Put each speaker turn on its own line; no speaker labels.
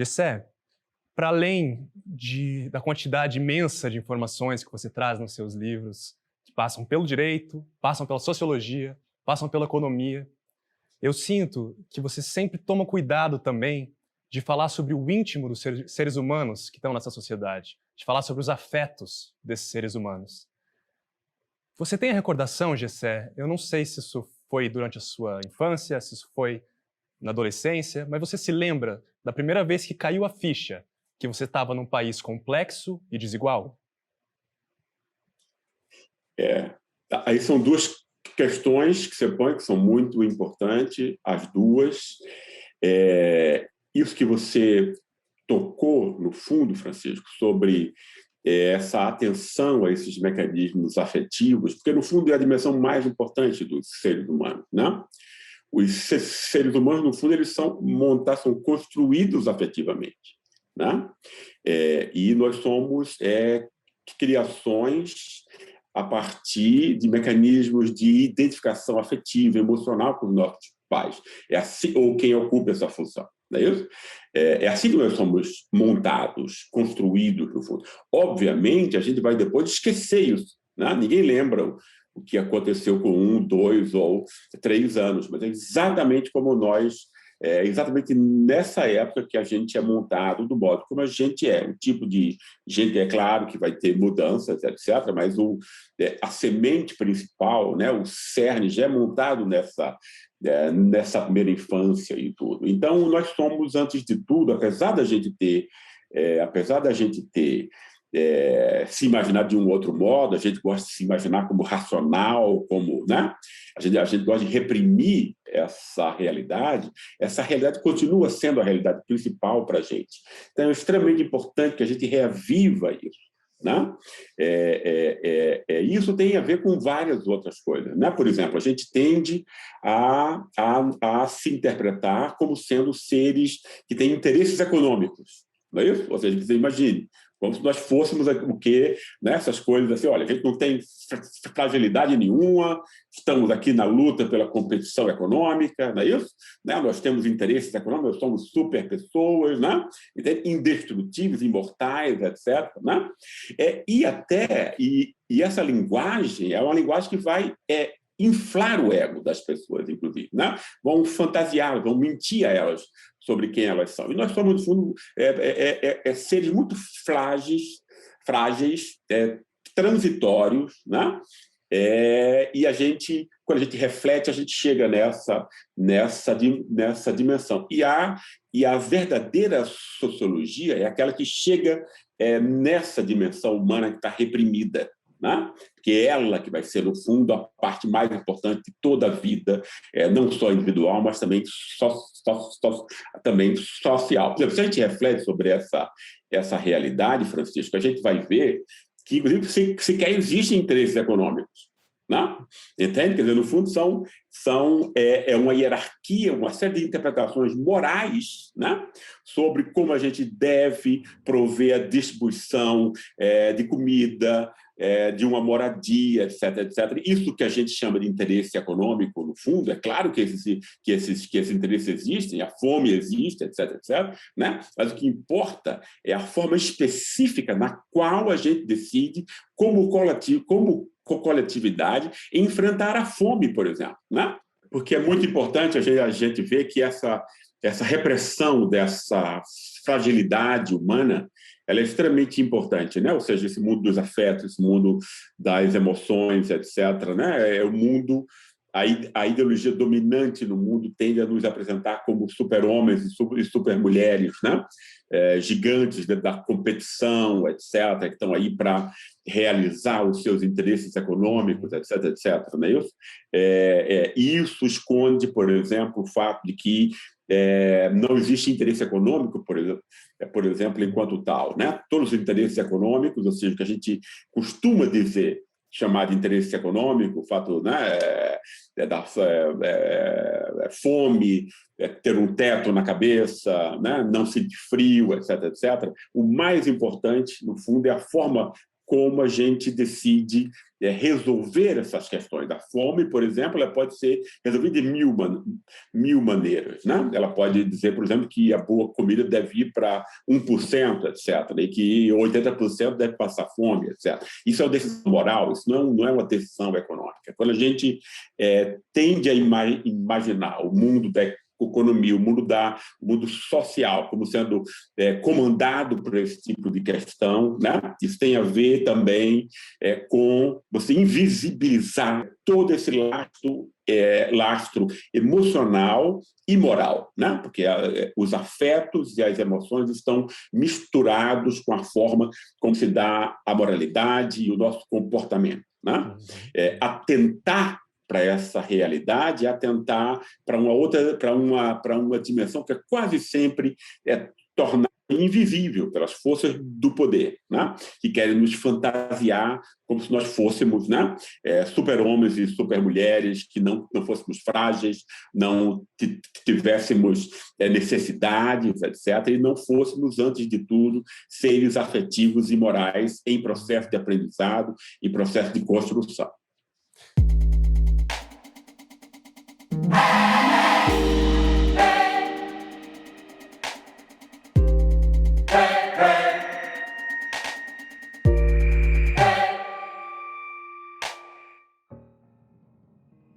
Gessé, para além da quantidade imensa de informações que você traz nos seus livros, que passam pelo direito, passam pela sociologia, passam pela economia, eu sinto que você sempre toma cuidado também de falar sobre o íntimo dos seres humanos que estão nessa sociedade, de falar sobre os afetos desses seres humanos. Você tem a recordação, Gessé? Eu não sei se isso foi durante a sua infância, se isso foi na adolescência, mas você se lembra da primeira vez que caiu a ficha que você estava num país complexo e desigual?
Aí são duas questões que você põe, que são muito importantes, as duas. Isso que você tocou, no fundo, Francisco, sobre essa atenção a esses mecanismos afetivos, porque, no fundo, é a dimensão mais importante dos seres humanos, né? Os seres humanos, no fundo, eles são construídos afetivamente, né? E nós somos criações a partir de mecanismos de identificação afetiva, emocional com os nossos pais. É assim, ou quem ocupa essa função, não é isso? É assim que nós somos montados, construídos, no fundo. Obviamente, a gente vai depois esquecer isso, né? Ninguém lembra o que aconteceu com 1, 2 ou 3 anos, mas é exatamente como exatamente nessa época que a gente é montado do modo como a gente é. O tipo de gente, é claro que vai ter mudanças, etc., mas a semente principal, né, o cerne, já é montado nessa primeira infância e tudo. Então, nós somos, antes de tudo, apesar da gente ter se imaginar de um outro modo, a gente gosta de se imaginar como racional, como, né? A gente gosta de reprimir essa realidade continua sendo a realidade principal para a gente. Então, é extremamente importante que a gente reaviva isso, né? Isso tem a ver com várias outras coisas, né? Por exemplo, a gente tende a se interpretar como sendo seres que têm interesses econômicos, não é isso? Ou seja, que você imagine, como se nós fôssemos o quê? Né? Essas coisas assim, olha, a gente não tem fragilidade nenhuma, estamos aqui na luta pela competição econômica, não é isso? Né? Nós temos interesses econômicos, nós somos super pessoas, né? Indestrutíveis, imortais, etc. Né? E essa linguagem é uma linguagem que vai inflar o ego das pessoas, inclusive, né? Vão fantasiar, vão mentir a elas sobre quem elas são. E nós somos, no fundo, seres muito frágeis, transitórios, né? E quando a gente reflete, a gente chega nessa dimensão. E a verdadeira sociologia é aquela que chega nessa dimensão humana que está reprimida, né? Porque é ela que vai ser, no fundo, a parte mais importante de toda a vida, não só individual, mas também, também social. Por exemplo, se a gente reflete sobre essa realidade, Francisco, a gente vai ver que, inclusive, sequer existem interesses econômicos. Né? Entende? Quer dizer, no fundo, é uma hierarquia, uma série de interpretações morais, né? Sobre como a gente deve prover a distribuição de comida, de uma moradia, etc., etc. Isso que a gente chama de interesse econômico, no fundo, é claro que esses interesses existem, a fome existe, etc., etc., né? Mas o que importa é a forma específica na qual a gente decide como coletividade enfrentar a fome, por exemplo, né? Porque é muito importante a gente ver que essa repressão dessa fragilidade humana, ela é extremamente importante, né? Ou seja, esse mundo dos afetos, esse mundo das emoções, etc., né? É o mundo, a ideologia dominante no mundo tende a nos apresentar como super-homens e super-mulheres, né? Gigantes da competição, etc., que estão aí para realizar os seus interesses econômicos, etc., etc., não é isso? Isso esconde, por exemplo, o fato de que não existe interesse econômico, por exemplo, enquanto tal, né? Todos os interesses econômicos, ou seja, o que a gente costuma dizer, chamar de interesse econômico, o fato, né, da fome, ter um teto na cabeça, né, não sentir frio, etc., etc. O mais importante, no fundo, é a forma como a gente decide resolver essas questões. A fome, por exemplo, ela pode ser resolvida de mil maneiras, né? Ela pode dizer, por exemplo, que a boa comida deve ir para 1%, etc., e que 80% deve passar fome, etc. Isso é uma decisão moral, isso não é uma decisão econômica. Quando a gente tende a imaginar o mundo da economia, o mundo social, como sendo comandado por esse tipo de questão, né? Isso tem a ver também com você invisibilizar todo esse lastro emocional e moral, né? Porque os afetos e as emoções estão misturados com a forma como se dá a moralidade e o nosso comportamento, né? Atentar para essa realidade, atentar para uma dimensão que quase sempre tornada invisível pelas forças do poder, né? Que querem nos fantasiar como se nós fôssemos, né? Super-homens e super-mulheres, que não fôssemos frágeis, não tivéssemos necessidades, etc., e não fôssemos, antes de tudo, seres afetivos e morais em processo de aprendizado e processo de construção.